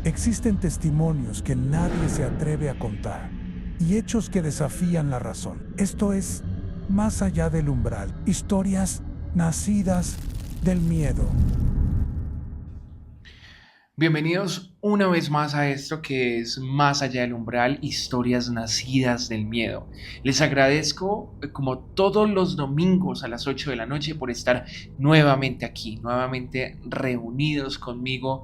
Existen testimonios que nadie se atreve a contar y hechos que desafían la razón. Esto es Más allá del umbral, historias nacidas del miedo. Bienvenidos una vez más a esto que es Más allá del umbral, historias nacidas del miedo. Les agradezco como todos los domingos a las 8 de la noche por estar nuevamente aquí, nuevamente reunidos conmigo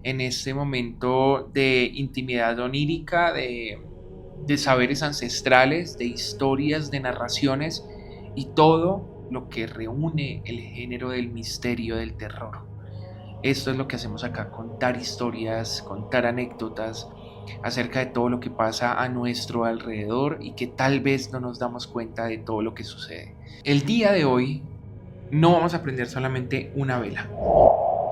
en este momento de intimidad onírica, de saberes ancestrales, de historias, de narraciones y todo lo que reúne el género del misterio, del terror. Esto es lo que hacemos acá, contar historias, contar anécdotas acerca de todo lo que pasa a nuestro alrededor y que tal vez no nos damos cuenta de todo lo que sucede. El día de hoy no vamos a prender solamente una vela,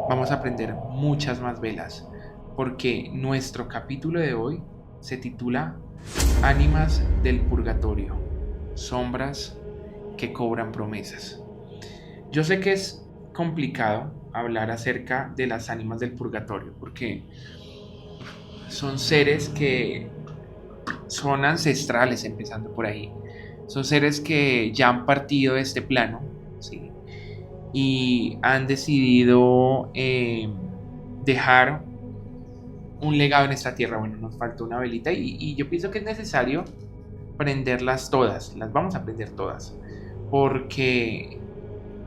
vamos a prender muchas más velas, porque nuestro capítulo de hoy se titula Ánimas del Purgatorio, sombras que cobran promesas. Yo sé que es complicado hablar acerca de las ánimas del purgatorio porque son seres que son ancestrales, empezando por ahí. Son seres que ya han partido de este plano, ¿sí? Y han decidido dejar un legado en esta tierra. Bueno, nos falta una velita y yo pienso que es necesario prenderlas todas. Las vamos a prender todas porque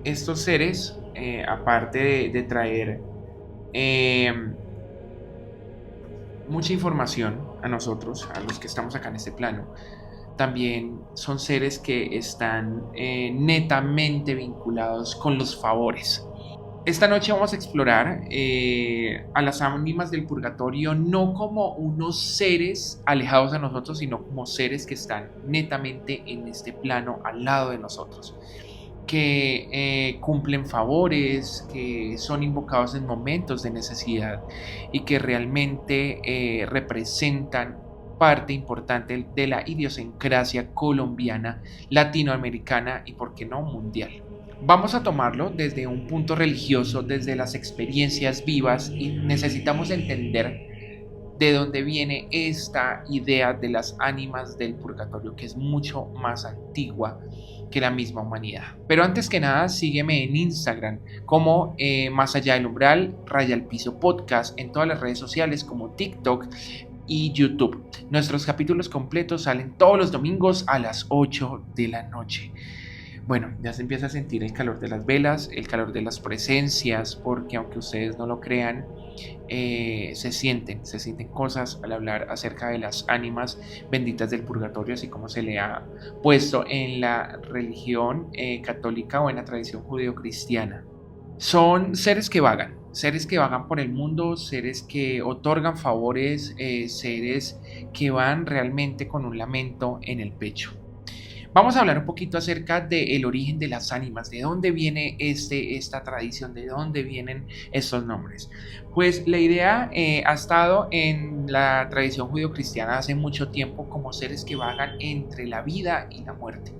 estos seres, aparte de traer mucha información a nosotros, a los que estamos acá en este plano, también son seres que están netamente vinculados con los favores. Esta noche vamos a explorar a las ánimas del purgatorio no como unos seres alejados de nosotros, sino como seres que están netamente en este plano al lado de nosotros, que cumplen favores, que son invocados en momentos de necesidad y que realmente representan parte importante de la idiosincrasia colombiana, latinoamericana y, por qué no, mundial. Vamos a tomarlo desde un punto religioso, desde las experiencias vivas, y necesitamos entender de dónde viene esta idea de las ánimas del purgatorio, que es mucho más antigua que la misma humanidad. Pero antes que nada, sígueme en Instagram como Más allá del umbral, Raya al Piso Podcast, en todas las redes sociales como TikTok y YouTube. Nuestros capítulos completos salen todos los domingos a las 8 de la noche. Bueno, ya se empieza a sentir el calor de las velas, el calor de las presencias, porque aunque ustedes no lo crean, se sienten cosas al hablar acerca de las ánimas benditas del purgatorio, así como se le ha puesto en la religión católica o en la tradición judeocristiana. Son seres que vagan por el mundo, seres que otorgan favores, seres que van realmente con un lamento en el pecho. Vamos a hablar un poquito acerca del origen de las ánimas, de dónde viene esta tradición, de dónde vienen estos nombres. Pues la idea ha estado en la tradición judeocristiana hace mucho tiempo como seres que vagan entre la vida y la muerte,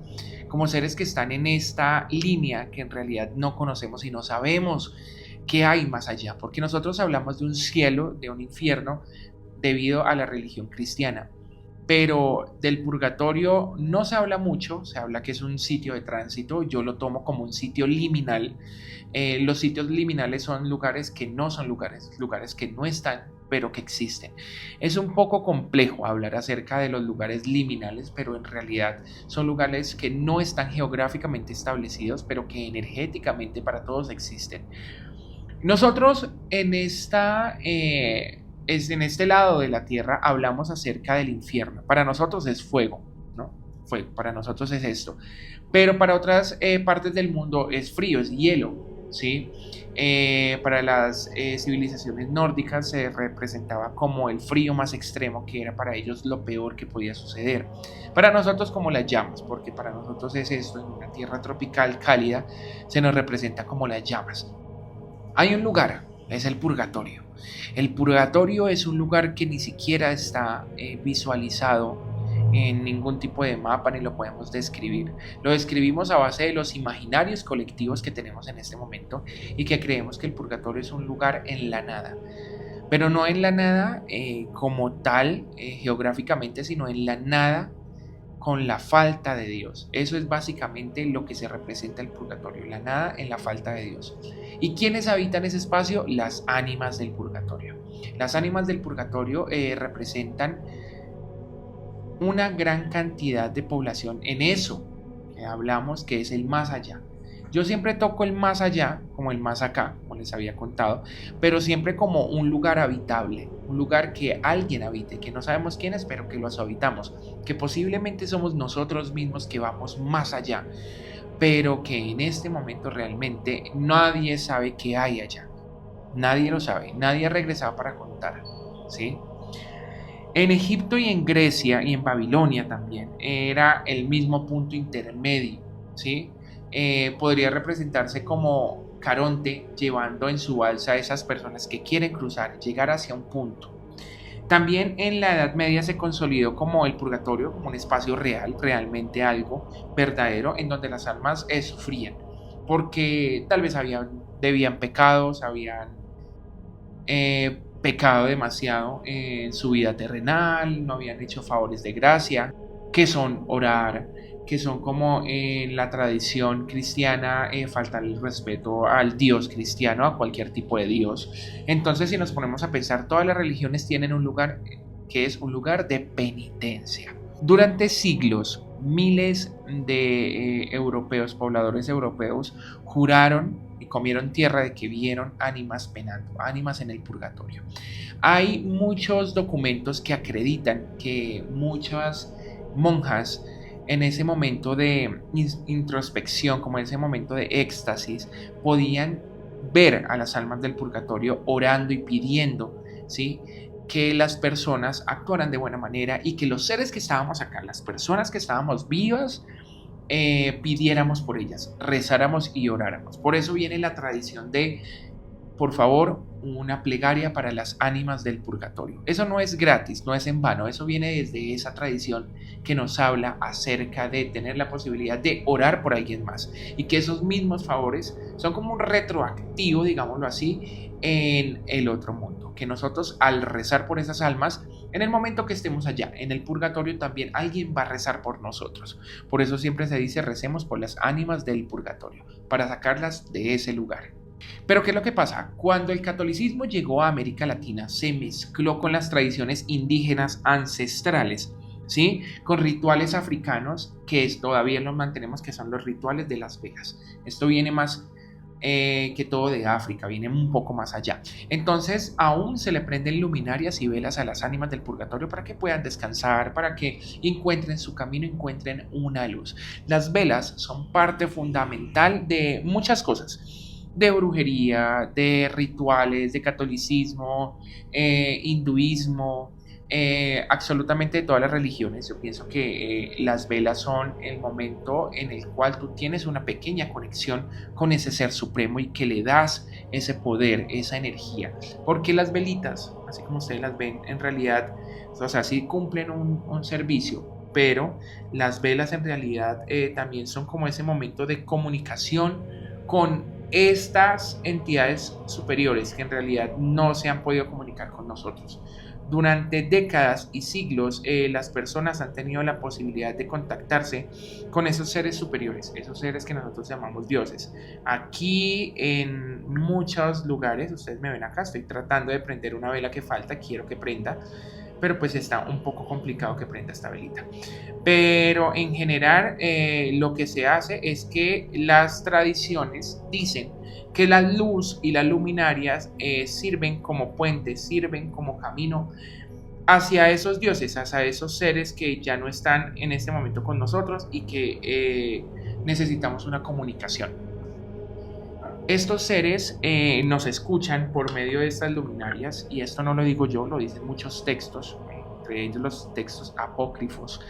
como seres que están en esta línea que en realidad no conocemos y no sabemos qué hay más allá, porque nosotros hablamos de un cielo, de un infierno, debido a la religión cristiana. Pero del purgatorio no se habla mucho, se habla que es un sitio de tránsito, yo lo tomo como un sitio liminal. Los sitios liminales son lugares que no son lugares, lugares que no están, pero que existen. Es un poco complejo hablar acerca de los lugares liminales, pero en realidad son lugares que no están geográficamente establecidos, pero que energéticamente para todos existen. Nosotros en en este lado de la tierra hablamos acerca del infierno. Para nosotros es fuego, ¿no? Fuego, para nosotros es esto. Pero para otras partes del mundo es frío, es hielo, ¿sí? Para las civilizaciones nórdicas se representaba como el frío más extremo, que era para ellos lo peor que podía suceder. Para nosotros como las llamas, porque para nosotros es esto, en una tierra tropical cálida, se nos representa como las llamas. Hay un lugar, es el purgatorio. El purgatorio es un lugar que ni siquiera está visualizado en ningún tipo de mapa ni lo podemos describir. Lo describimos a base de los imaginarios colectivos que tenemos en este momento y que creemos que el purgatorio es un lugar en la nada. pero no en la nada como tal geográficamente, sino en la nada con la falta de Dios. Eso es básicamente lo que se representa el purgatorio, la nada en la falta de Dios. ¿Y quiénes habitan ese espacio? Las ánimas del purgatorio. Las ánimas del purgatorio representan una gran cantidad de población en eso que hablamos, que es el más allá. Yo siempre toco el más allá como el más acá, como les había contado, pero siempre como un lugar habitable, un lugar que alguien habite, que no sabemos quién es, pero que los habitamos, que posiblemente somos nosotros mismos que vamos más allá, pero que en este momento realmente nadie sabe qué hay allá. Nadie lo sabe, nadie ha regresado para contar, ¿sí? En Egipto y en Grecia y en Babilonia también era el mismo punto intermedio, ¿sí? Podría representarse como Caronte llevando en su balsa a esas personas que quieren cruzar, llegar hacia un punto. También en la Edad Media se consolidó como el purgatorio, como un espacio real, realmente algo verdadero, en donde las almas sufrían, porque tal vez debían pecados, habían pecado demasiado en su vida terrenal, no habían hecho favores de gracia, que son orar, que son como en la tradición cristiana faltar el respeto al Dios cristiano, a cualquier tipo de Dios. Entonces, si nos ponemos a pensar, todas las religiones tienen un lugar que es un lugar de penitencia. Durante siglos, miles de europeos, pobladores europeos, juraron y comieron tierra de que vieron ánimas penando, ánimas en el purgatorio. Hay muchos documentos que acreditan que muchas monjas en ese momento de introspección, como en ese momento de éxtasis, podían ver a las almas del purgatorio orando y pidiendo, ¿sí?, que las personas actuaran de buena manera y que los seres que estábamos acá, las personas que estábamos vivas, pidiéramos por ellas, rezáramos y oráramos. Por eso viene la tradición de, por favor, una plegaria para las ánimas del purgatorio. Eso no es gratis, no es en vano, eso viene desde esa tradición que nos habla acerca de tener la posibilidad de orar por alguien más y que esos mismos favores son como un retroactivo, digámoslo así, en el otro mundo, que nosotros al rezar por esas almas, en el momento que estemos allá, en el purgatorio también alguien va a rezar por nosotros. Por eso siempre se dice recemos por las ánimas del purgatorio, para sacarlas de ese lugar. Pero ¿qué es lo que pasa? Cuando el catolicismo llegó a América Latina, se mezcló con las tradiciones indígenas ancestrales, ¿sí?, con rituales africanos que todavía los mantenemos, que son los rituales de las velas. Esto viene más que todo de África, viene un poco más allá. Entonces aún se le prenden luminarias y velas a las ánimas del purgatorio para que puedan descansar, para que encuentren su camino, encuentren una luz. Las velas son parte fundamental de muchas cosas, de brujería, de rituales, de catolicismo, hinduismo, absolutamente de todas las religiones. Yo pienso que las velas son el momento en el cual tú tienes una pequeña conexión con ese ser supremo y que le das ese poder, esa energía, porque las velitas, así como ustedes las ven, en realidad, o sea, sí cumplen un servicio, pero las velas en realidad también son como ese momento de comunicación con estas entidades superiores que en realidad no se han podido comunicar con nosotros. Durante décadas y siglos, las personas han tenido la posibilidad de contactarse con esos seres superiores, esos seres que nosotros llamamos dioses. Aquí en muchos lugares, ustedes me ven acá, estoy tratando de prender una vela que falta, quiero que prenda, pero pues está un poco complicado que prenda esta velita. Pero en general lo que se hace es que las tradiciones dicen que la luz y las luminarias sirven como puentes, sirven como camino hacia esos dioses, hacia esos seres que ya no están en este momento con nosotros y que necesitamos una comunicación. Estos seres nos escuchan por medio de estas luminarias, y esto no lo digo yo, lo dicen muchos textos, entre ellos los textos apócrifos,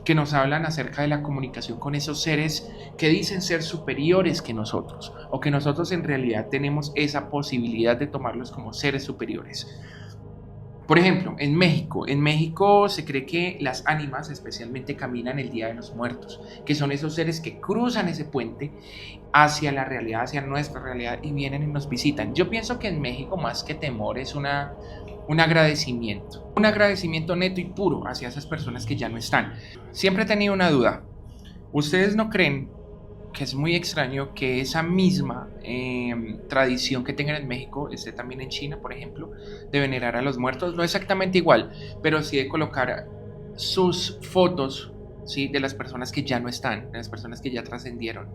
que nos hablan acerca de la comunicación con esos seres que dicen ser superiores que nosotros, o que nosotros en realidad tenemos esa posibilidad de tomarlos como seres superiores. Por ejemplo, en México se cree que las ánimas especialmente caminan el Día de los Muertos, que son esos seres que cruzan ese puente hacia la realidad, hacia nuestra realidad, y vienen y nos visitan. Yo pienso que en México, más que temor, es una un agradecimiento neto y puro hacia esas personas que ya no están. Siempre he tenido una duda. ¿Ustedes no creen que es muy extraño que esa misma tradición que tengan en México esté también en China, por ejemplo, de venerar a los muertos? No exactamente igual, pero sí de colocar sus fotos, ¿sí?, de las personas que ya no están, de las personas que ya trascendieron.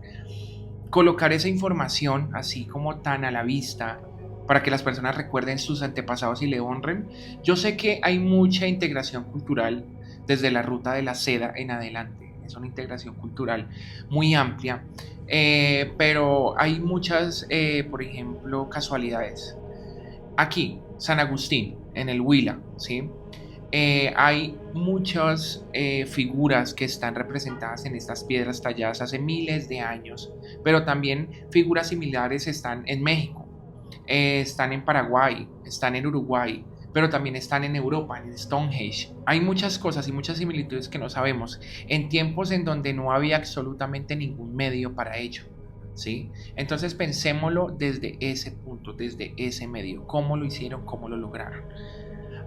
Colocar esa información así como tan a la vista para que las personas recuerden sus antepasados y le honren. Yo sé que hay mucha integración cultural desde la ruta de la seda en adelante. Es una integración cultural muy amplia, pero hay muchas, por ejemplo, casualidades. Aquí, San Agustín, en el Huila, ¿sí? Hay muchas figuras que están representadas en estas piedras talladas hace miles de años, pero también figuras similares están en México, están en Paraguay, están en Uruguay, pero también están en Europa, en Stonehenge. Hay muchas cosas y muchas similitudes que no sabemos, en tiempos en donde no había absolutamente ningún medio para ello, ¿sí? Entonces pensémoslo desde ese punto, desde ese medio, cómo lo hicieron, cómo lo lograron.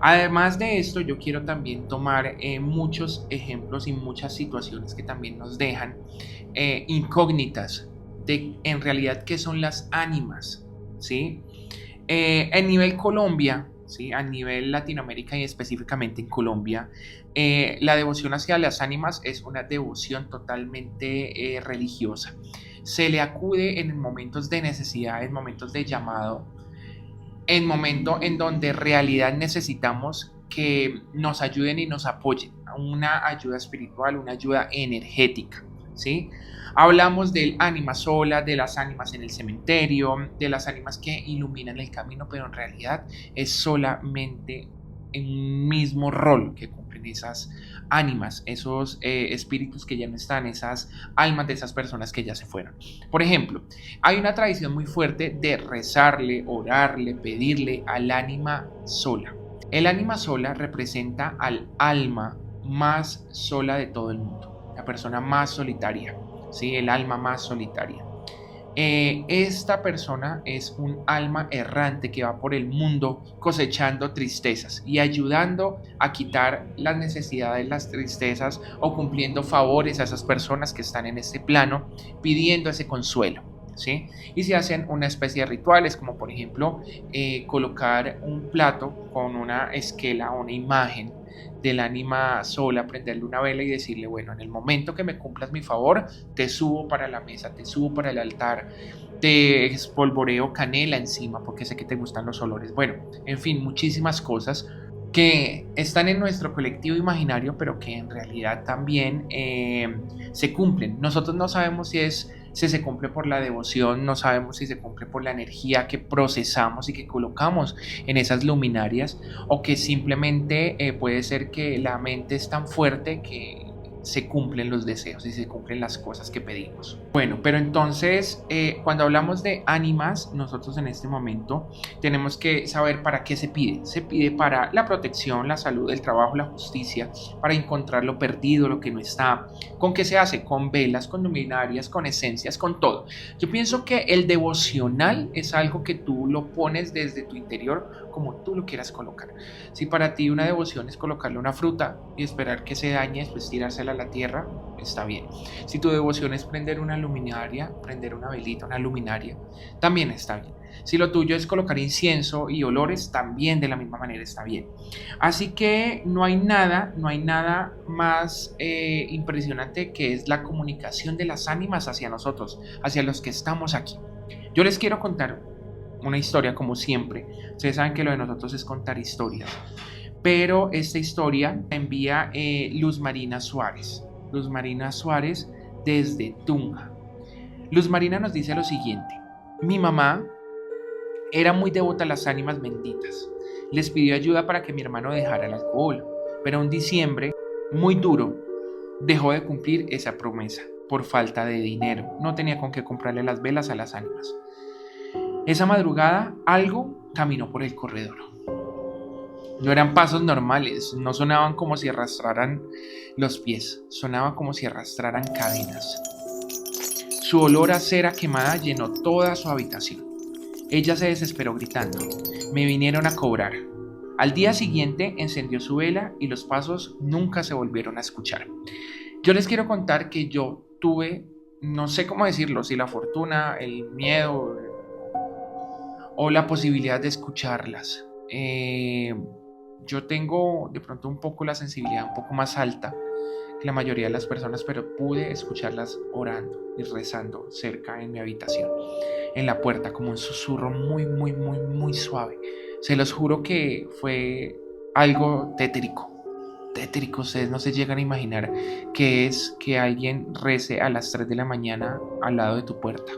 Además de esto, yo quiero también tomar muchos ejemplos y muchas situaciones que también nos dejan incógnitas de en realidad qué son las ánimas, ¿sí? En nivel Colombia, ¿sí?, a nivel Latinoamérica y específicamente en Colombia, la devoción hacia las ánimas es una devoción totalmente religiosa. Se le acude en momentos de necesidad, en momentos de llamado, en momentos en donde en realidad necesitamos que nos ayuden y nos apoyen, una ayuda espiritual, una ayuda energética, ¿sí? Hablamos del ánima sola, de las ánimas en el cementerio, de las ánimas que iluminan el camino, pero en realidad es solamente un mismo rol que cumplen esas ánimas, esos espíritus que ya no están, esas almas de esas personas que ya se fueron. Por ejemplo, hay una tradición muy fuerte de rezarle, orarle, pedirle al ánima sola. El ánima sola representa al alma más sola de todo el mundo, la persona más solitaria, ¿sí?, el alma más solitaria. Esta persona es un alma errante que va por el mundo cosechando tristezas y ayudando a quitar las necesidades, las tristezas, o cumpliendo favores a esas personas que están en este plano, pidiendo ese consuelo, ¿sí? Y se hacen una especie de rituales, como por ejemplo colocar un plato con una esquela o una imagen del ánima sola, prenderle una vela y decirle: bueno, en el momento que me cumplas mi favor, te subo para la mesa, te subo para el altar, te espolvoreo canela encima porque sé que te gustan los olores. Bueno, en fin, muchísimas cosas que están en nuestro colectivo imaginario, pero que en realidad también se cumplen. Nosotros no sabemos si se cumple por la devoción, no sabemos si se cumple por la energía que procesamos y que colocamos en esas luminarias, o que simplemente puede ser que la mente es tan fuerte que se cumplen los deseos y se cumplen las cosas que pedimos. Bueno, pero entonces cuando hablamos de ánimas, nosotros en este momento tenemos que saber para qué se pide. Se pide para la protección, la salud, el trabajo, la justicia, para encontrar lo perdido, lo que no está. ¿Con qué se hace? Con velas, con luminarias, con esencias, con todo. Yo pienso que el devocional es algo que tú lo pones desde tu interior como tú lo quieras colocar. Si para ti una devoción es colocarle una fruta y esperar que se dañe, después tirársela a la tierra, está bien. Si tu devoción es prender una luminaria, prender una velita, una luminaria, también está bien. Si lo tuyo es colocar incienso y olores, también de la misma manera está bien. Así que no hay nada más impresionante que es la comunicación de las ánimas hacia nosotros, hacia los que estamos aquí. Yo les quiero contar una historia, como siempre. Ustedes saben que lo de nosotros es contar historias, pero esta historia la envía Luz Marina Suárez. Luz Marina Suárez desde Tunja. Luz Marina nos dice lo siguiente: mi mamá era muy devota a las ánimas benditas. Les pidió ayuda para que mi hermano dejara el alcohol, pero en diciembre, muy duro, dejó de cumplir esa promesa por falta de dinero. No tenía con qué comprarle las velas a las ánimas. Esa madrugada algo caminó por el corredor. No eran pasos normales, no sonaban como si arrastraran los pies, sonaban como si arrastraran cadenas. Su olor a cera quemada llenó toda su habitación. Ella se desesperó gritando: me vinieron a cobrar. Al día siguiente encendió su vela y los pasos nunca se volvieron a escuchar. Yo les quiero contar que yo tuve, no sé cómo decirlo, si la fortuna, el miedo o la posibilidad de escucharlas. Yo tengo de pronto un poco la sensibilidad un poco más alta que la mayoría de las personas, pero pude escucharlas orando y rezando cerca en mi habitación, en la puerta, como un susurro muy, muy, muy, muy suave. Se los juro que fue algo tétrico. Tétrico, ustedes no se llegan a imaginar que es que alguien rece a las 3 de la mañana al lado de tu puerta.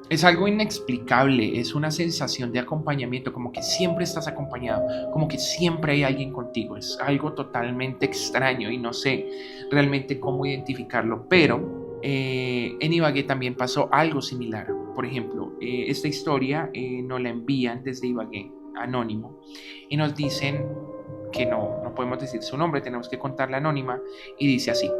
Es algo inexplicable, es una sensación de acompañamiento, como que siempre estás acompañado, como que siempre hay alguien contigo. Es algo totalmente extraño y no sé realmente cómo identificarlo, pero en Ibagué también pasó algo similar. Por ejemplo, esta historia nos la envían desde Ibagué, anónimo, y nos dicen que no podemos decir su nombre, tenemos que contarla anónima, y dice así: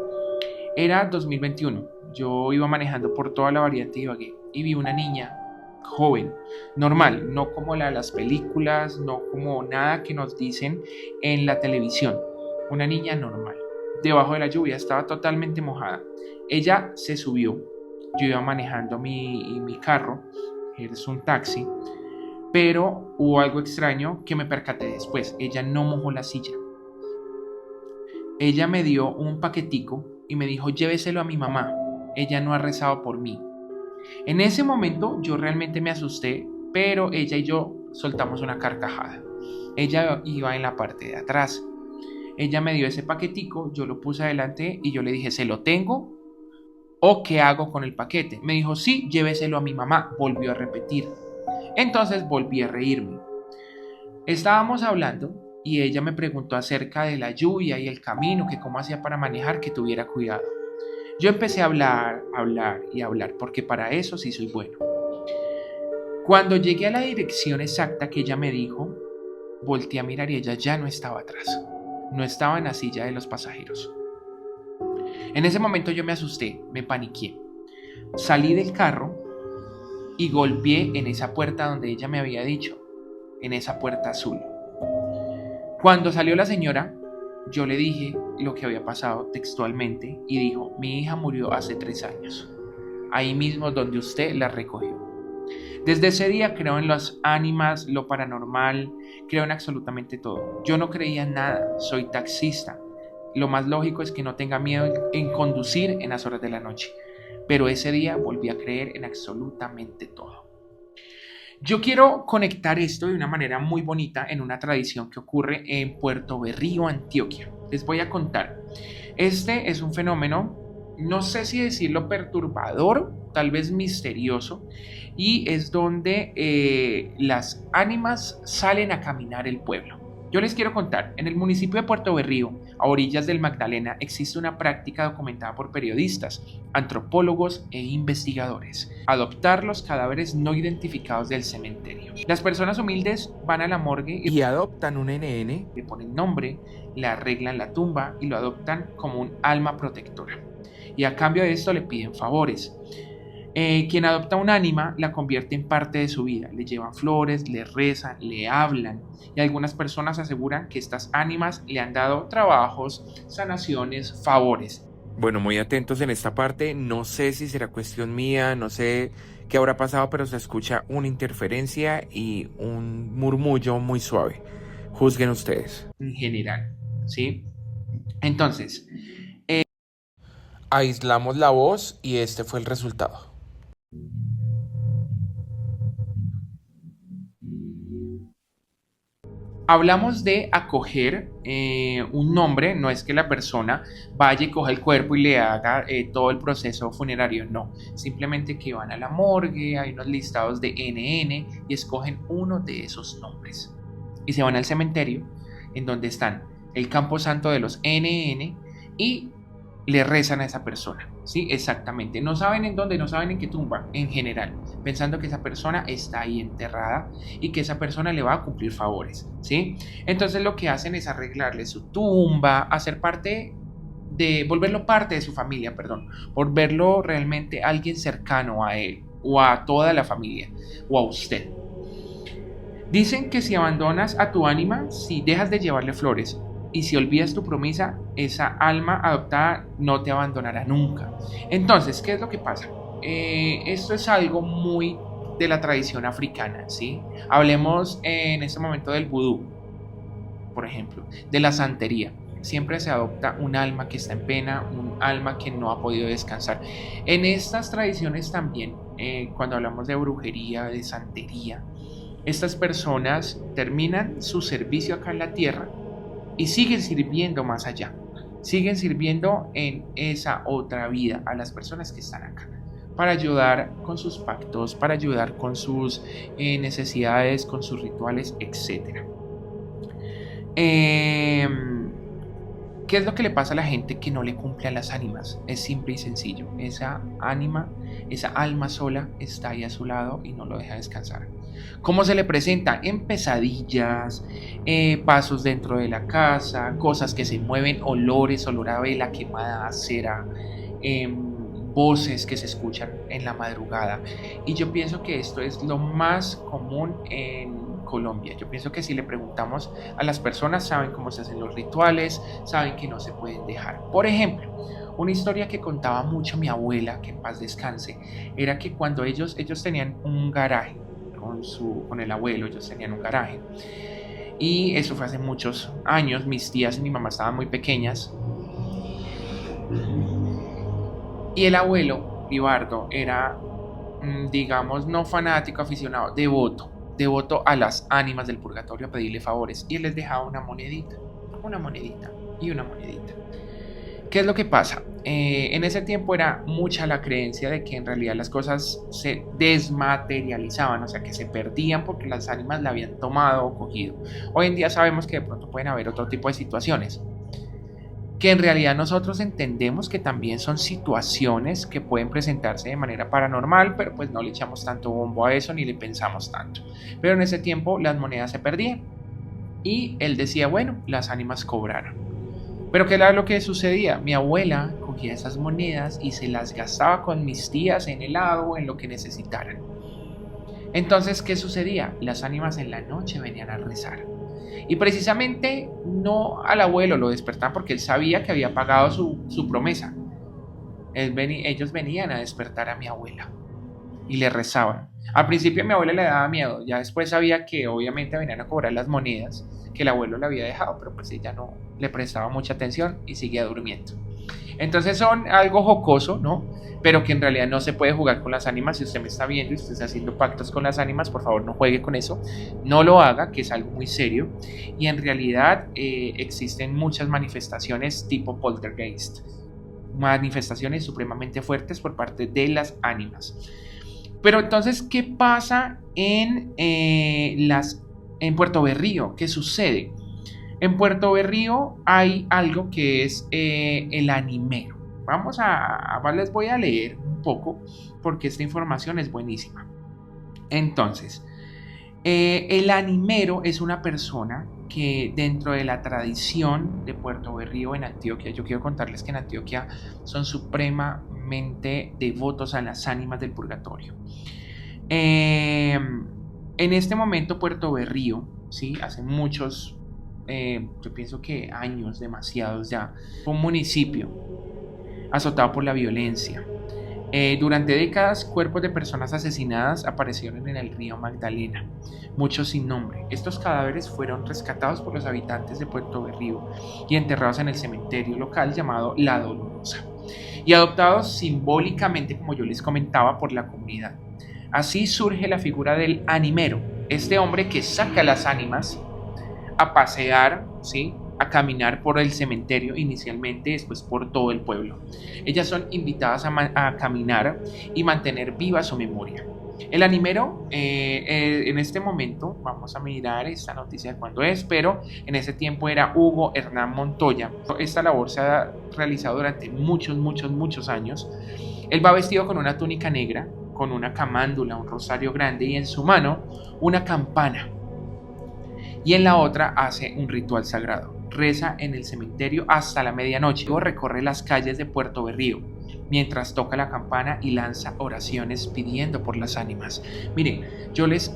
era 2021, yo iba manejando por toda la variante de Ibagué y vi una niña joven, normal, no como la de las películas, no como nada que nos dicen en la televisión, una niña normal. Debajo de la lluvia, estaba totalmente mojada. Ella se subió, yo iba manejando mi carro, es un taxi, pero hubo algo extraño que me percaté después. Ella no mojó la silla. Ella me dio un paquetico y me dijo: lléveselo a mi mamá, ella no ha rezado por mí. En ese momento yo realmente me asusté, pero ella y yo soltamos una carcajada. Ella iba en la parte de atrás. Ella me dio ese paquetico, yo lo puse adelante y yo le dije: ¿se lo tengo o qué hago con el paquete? Me dijo: sí, lléveselo a mi mamá. Volvió a repetir. Entonces volví a reírme. Estábamos hablando y ella me preguntó acerca de la lluvia y el camino, que cómo hacía para manejar, que tuviera cuidado. Yo empecé a hablar, porque para eso sí soy bueno. Cuando llegué a la dirección exacta que ella me dijo, volteé a mirar y ella ya no estaba atrás. No estaba en la silla de los pasajeros. En ese momento yo me asusté, me paniqué. Salí del carro y golpeé en esa puerta donde ella me había dicho, en esa puerta azul. Cuando salió la señora, yo le dije lo que había pasado textualmente y dijo: mi hija murió hace 3 años, ahí mismo donde usted la recogió. Desde ese día creo en las ánimas, lo paranormal, creo en absolutamente todo. Yo no creía en nada, soy taxista. Lo más lógico es que no tenga miedo en conducir en las horas de la noche, pero ese día volví a creer en absolutamente todo. Yo quiero conectar esto de una manera muy bonita en una tradición que ocurre en Puerto Berrío, Antioquia. Les voy a contar. Este es un fenómeno, no sé si decirlo perturbador, tal vez misterioso, y es donde las ánimas salen a caminar el pueblo. Yo les quiero contar, en el municipio de Puerto Berrío, a orillas del Magdalena, existe una práctica documentada por periodistas, antropólogos e investigadores: adoptar los cadáveres no identificados del cementerio. Las personas humildes van a la morgue y adoptan un NN, le ponen nombre, le arreglan la tumba y lo adoptan como un alma protectora. Y a cambio de esto le piden favores. Quien adopta un ánima la convierte en parte de su vida, le llevan flores, le rezan, le hablan, y algunas personas aseguran que estas ánimas le han dado trabajos, sanaciones, favores. Bueno, muy atentos en esta parte, no sé si será cuestión mía, no sé qué habrá pasado, pero se escucha una interferencia y un murmullo muy suave. Juzguen ustedes. En general, ¿sí? Entonces, aislamos la voz y este fue el resultado. hablamos de acoger un nombre, no es que la persona vaya y coja el cuerpo y le haga todo el proceso funerario, no. Simplemente que van a la morgue, hay unos listados de NN y escogen uno de esos nombres. Y se van al cementerio, en donde están el camposanto de los NN y le rezan a esa persona, ¿sí? Exactamente. No saben en dónde, no saben en qué tumba, en general, pensando que esa persona está ahí enterrada y que esa persona le va a cumplir favores, ¿sí? Entonces lo que hacen es arreglarle su tumba, hacer parte de, volverlo parte de su familia, perdón, volverlo realmente alguien cercano a él o a toda la familia o a usted. Dicen que si abandonas a tu ánima, si dejas de llevarle flores y si olvidas tu promesa, esa alma adoptada no te abandonará nunca. Entonces, ¿qué es lo que pasa? Esto es algo muy de la tradición africana, ¿sí? Hablemos en este momento del vudú, por ejemplo, de la santería. Siempre se adopta un alma que está en pena, un alma que no ha podido descansar. En estas tradiciones también, cuando hablamos de brujería, de santería, estas personas terminan su servicio acá en la tierra y siguen sirviendo más allá. Siguen sirviendo en esa otra vida a las personas que están acá, para ayudar con sus pactos, para ayudar con sus necesidades, con sus rituales, etc. ¿Qué es lo que le pasa a la gente que no le cumple a las ánimas? Es simple y sencillo. Esa ánima, esa alma sola está ahí a su lado y no lo deja descansar. ¿Cómo se le presenta? En pesadillas, pasos dentro de la casa, cosas que se mueven, olores, olor a vela quemada, a cera, voces que se escuchan en la madrugada. Y yo pienso que esto es lo más común en Colombia. Yo pienso que si le preguntamos a las personas, saben cómo se hacen los rituales, saben que no se pueden dejar. Por ejemplo, una historia que contaba mucho mi abuela, que en paz descanse, era que cuando ellos tenían un garaje con el abuelo, ellos tenían un garaje. Y eso fue hace muchos años. Mis tías y mi mamá estaban muy pequeñas. Y el abuelo, Vivardo, era, digamos, no fanático, aficionado, devoto a las ánimas del purgatorio, a pedirle favores. Y él les dejaba una monedita y una monedita. ¿Qué es lo que pasa? En ese tiempo era mucha la creencia de que en realidad las cosas se desmaterializaban, o sea, que se perdían porque las ánimas la habían tomado o cogido. Hoy en día sabemos que de pronto pueden haber otro tipo de situaciones, que en realidad nosotros entendemos que también son situaciones que pueden presentarse de manera paranormal, pero pues no le echamos tanto bombo a eso ni le pensamos tanto. Pero en ese tiempo las monedas se perdían y él decía, bueno, las ánimas cobraron. Pero ¿qué era lo que sucedía? Mi abuela cogía esas monedas y se las gastaba con mis tías en helado o en lo que necesitaran. Entonces, ¿qué sucedía? Las ánimas en la noche venían a rezar. Y precisamente no al abuelo lo despertaban porque él sabía que había pagado su promesa. Ellos venían a despertar a mi abuela y le rezaban. Al principio a mi abuela le daba miedo, ya después sabía que obviamente venían a cobrar las monedas que el abuelo le había dejado, pero pues ella no le prestaba mucha atención y seguía durmiendo. Entonces son algo jocoso, ¿no? Pero que en realidad no se puede jugar con las ánimas. Si usted me está viendo y usted está haciendo pactos con las ánimas, por favor no juegue con eso, no lo haga, que es algo muy serio. Y en realidad existen muchas manifestaciones tipo poltergeist, manifestaciones supremamente fuertes por parte de las ánimas. Pero entonces, ¿qué pasa en Puerto Berrío? ¿Qué sucede? En Puerto Berrío hay algo que es el animero. Les voy a leer un poco porque esta información es buenísima. Entonces, el animero es una persona que dentro de la tradición de Puerto Berrío en Antioquia, yo quiero contarles que en Antioquia son supremamente devotos a las ánimas del purgatorio. En este momento Puerto Berrío, ¿sí? Hace muchos, yo pienso que años, demasiados ya, fue un municipio azotado por la violencia. Durante décadas, cuerpos de personas asesinadas aparecieron en el río Magdalena, muchos sin nombre. Estos cadáveres fueron rescatados por los habitantes de Puerto Berrío y enterrados en el cementerio local llamado La Dolorosa, y adoptados simbólicamente, como yo les comentaba, por la comunidad. Así surge la figura del animero, este hombre que saca las ánimas a pasear, ¿sí?, a caminar por el cementerio inicialmente, después por todo el pueblo. Ellas son invitadas a caminar y mantener viva su memoria. El animero, en este momento, vamos a mirar esta noticia de cuándo es, pero en ese tiempo era Hugo Hernán Montoya. Esta labor se ha realizado durante muchos años. Él va vestido con una túnica negra, con una camándula, un rosario grande y en su mano una campana. Y en la otra hace un ritual sagrado. Reza en el cementerio hasta la medianoche. Luego recorre las calles de Puerto Berrío, mientras toca la campana y lanza oraciones pidiendo por las ánimas. Miren, yo les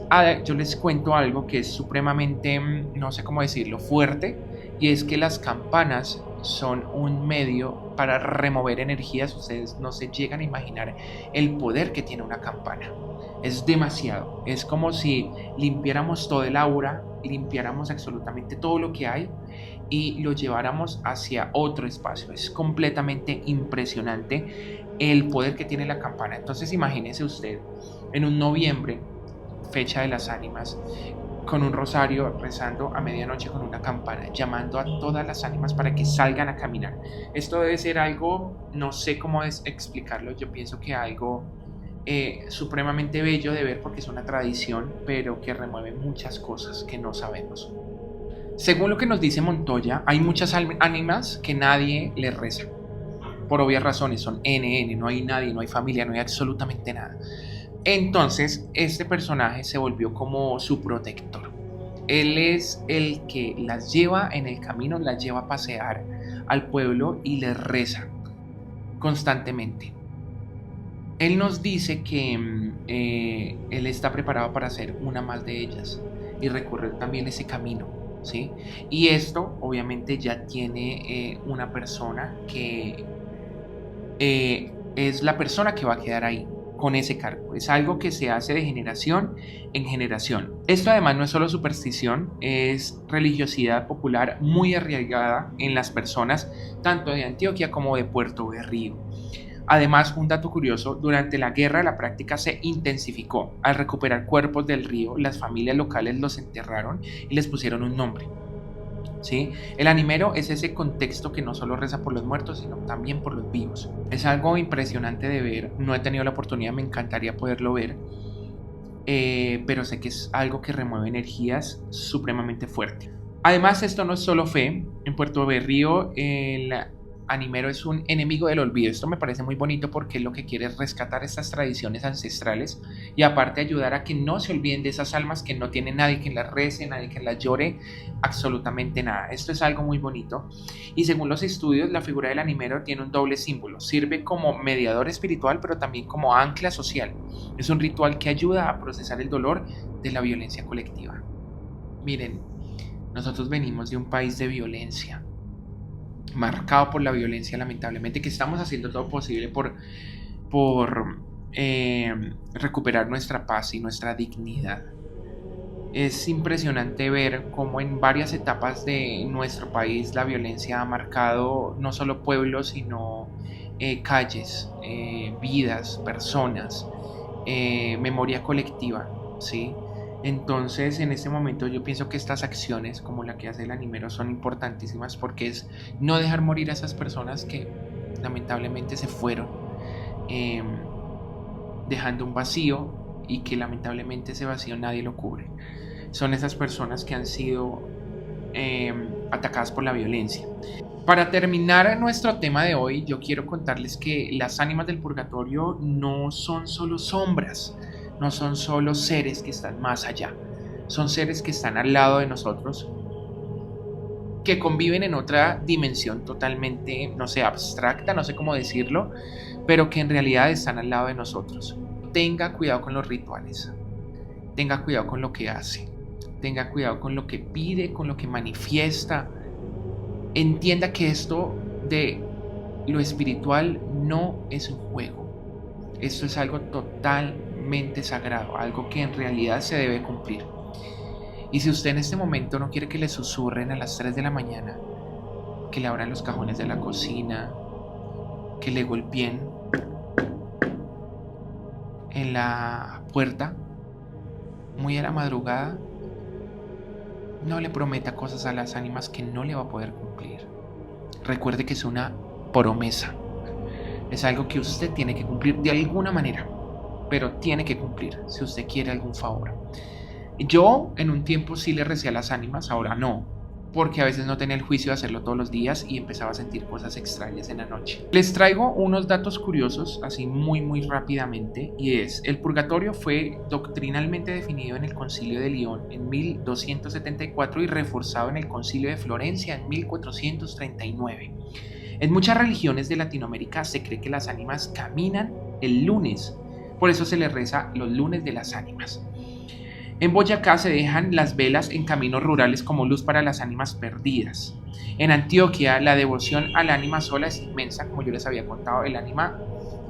cuento algo que es supremamente, no sé cómo decirlo, fuerte, y es que las campanas son un medio para remover energías. Ustedes no se llegan a imaginar el poder que tiene una campana. Es demasiado. Es como si limpiáramos todo el aura, limpiáramos absolutamente todo lo que hay y lo lleváramos hacia otro espacio. Es completamente impresionante el poder que tiene la campana. Entonces imagínese usted en un noviembre, fecha de las ánimas, con un rosario, rezando a medianoche con una campana, llamando a todas las ánimas para que salgan a caminar. Esto debe ser algo, no sé cómo explicarlo, yo pienso que algo supremamente bello de ver, porque es una tradición, pero que remueve muchas cosas que no sabemos. Según lo que nos dice Montoya, hay muchas ánimas que nadie les reza. Por obvias razones, son NN, no hay nadie, no hay familia, no hay absolutamente nada. Entonces, este personaje se volvió como su protector. Él es el que las lleva en el camino, las lleva a pasear al pueblo y les reza constantemente. Él nos dice que él está preparado para ser una más de ellas y recorrer también ese camino, ¿sí? Y esto obviamente ya tiene una persona que es la persona que va a quedar ahí con ese cargo. Es algo que se hace de generación en generación. Esto además no es solo superstición, es religiosidad popular muy arraigada en las personas tanto de Antioquia como de Puerto Berrío. Además, un dato curioso, durante la guerra la práctica se intensificó. Al recuperar cuerpos del río, las familias locales los enterraron y les pusieron un nombre. ¿Sí? El animero es ese contexto que no solo reza por los muertos, sino también por los vivos. Es algo impresionante de ver, no he tenido la oportunidad, me encantaría poderlo ver, pero sé que es algo que remueve energías supremamente fuerte. Además, esto no es solo fe. En Puerto Berrío el animero es un enemigo del olvido. Esto me parece muy bonito porque lo que quiere es rescatar estas tradiciones ancestrales y aparte ayudar a que no se olviden de esas almas, que no tienen nadie que las rece, nadie que las llore, absolutamente nada. Esto es algo muy bonito y según los estudios la figura del animero tiene un doble símbolo. Sirve como mediador espiritual pero también como ancla social. Es un ritual que ayuda a procesar el dolor de la violencia colectiva. Miren, nosotros venimos de un país de violencia, marcado por la violencia, lamentablemente, que estamos haciendo todo posible por recuperar nuestra paz y nuestra dignidad. Es impresionante ver cómo en varias etapas de nuestro país la violencia ha marcado no solo pueblos, sino calles, vidas, personas, memoria colectiva, ¿sí? Entonces, en este momento yo pienso que estas acciones como la que hace el animero son importantísimas porque es no dejar morir a esas personas que lamentablemente se fueron, dejando un vacío y que lamentablemente ese vacío nadie lo cubre. Son esas personas que han sido atacadas por la violencia. Para terminar nuestro tema de hoy, yo quiero contarles que las ánimas del purgatorio no son solo sombras, no son solo seres que están más allá, son seres que están al lado de nosotros, que conviven en otra dimensión totalmente, no sé, abstracta, no sé cómo decirlo, pero que en realidad están al lado de nosotros. Tenga cuidado con los rituales, tenga cuidado con lo que hace, tenga cuidado con lo que pide, con lo que manifiesta. Entienda que esto de lo espiritual no es un juego, esto es algo totalmente sagrado, algo que en realidad se debe cumplir. Y si usted en este momento no quiere que le susurren a las 3 de la mañana, que le abran los cajones de la cocina, que le golpeen en la puerta muy a la madrugada, no le prometa cosas a las ánimas que no le va a poder cumplir. Recuerde que es una promesa, es algo que usted tiene que cumplir de alguna manera, pero tiene que cumplir si usted quiere algún favor. Yo en un tiempo sí le recé a las ánimas, ahora no, porque a veces no tenía el juicio de hacerlo todos los días y empezaba a sentir cosas extrañas en la noche. Les traigo unos datos curiosos, así muy rápidamente, y es: el purgatorio fue doctrinalmente definido en el Concilio de León en 1274 y reforzado en el Concilio de Florencia en 1439. En muchas religiones de Latinoamérica se cree que las ánimas caminan el lunes, por eso se les reza los lunes de las ánimas. En Boyacá se dejan las velas en caminos rurales como luz para las ánimas perdidas. En Antioquia la devoción al ánima sola es inmensa, como yo les había contado, el ánima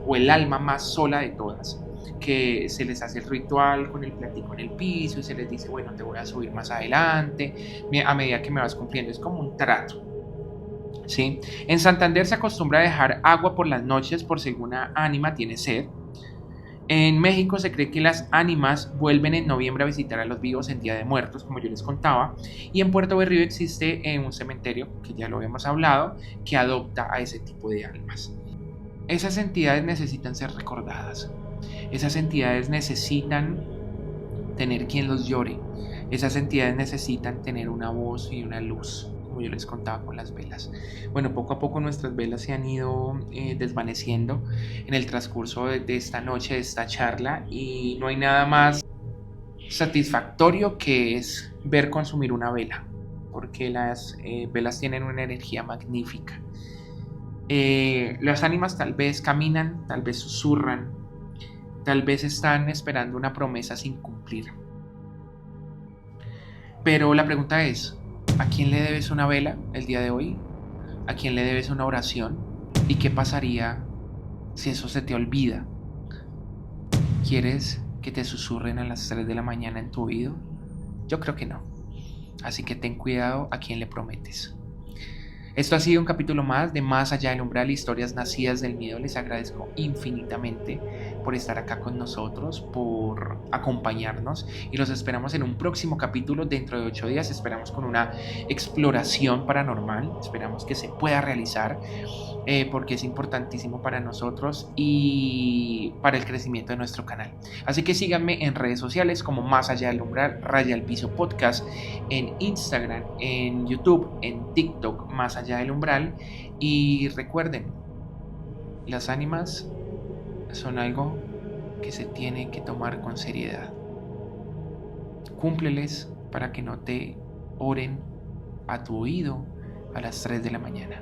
o el alma más sola de todas, que se les hace el ritual con el platico en el piso y se les dice, bueno, te voy a subir más adelante, a medida que me vas cumpliendo, es como un trato. ¿Sí? En Santander se acostumbra a dejar agua por las noches por si alguna ánima tiene sed. En México se cree que las ánimas vuelven en noviembre a visitar a los vivos en Día de Muertos, como yo les contaba. Y en Puerto Berrío existe un cementerio, que ya lo habíamos hablado, que adopta a ese tipo de almas. Esas entidades necesitan ser recordadas. Esas entidades necesitan tener quien los llore. Esas entidades necesitan tener una voz y una luz, como yo les contaba con las velas. Bueno, poco a poco nuestras velas se han ido desvaneciendo en el transcurso de esta noche, de esta charla, y no hay nada más satisfactorio que es ver consumir una vela, porque las velas tienen una energía magnífica. Las ánimas tal vez caminan, tal vez susurran, tal vez están esperando una promesa sin cumplir. Pero la pregunta es, ¿a quién le debes una vela el día de hoy? ¿A quién le debes una oración? ¿Y qué pasaría si eso se te olvida? ¿Quieres que te susurren a las 3 de la mañana en tu oído? Yo creo que no. Así que ten cuidado a quién le prometes. Esto ha sido un capítulo más de Más Allá del Umbral, historias nacidas del miedo. Les agradezco infinitamente por estar acá con nosotros, por acompañarnos, y los esperamos en un próximo capítulo dentro de 8 días. Esperamos con una exploración paranormal, esperamos que se pueda realizar porque es importantísimo para nosotros y para el crecimiento de nuestro canal. Así que síganme en redes sociales como Más Allá del Umbral, Raya al Piso Podcast, en Instagram, en YouTube, en TikTok, Más Allá del Umbral. Y recuerden, las ánimas son algo que se tiene que tomar con seriedad. Cúmpleles para que no te oren a tu oído a las 3 de la mañana.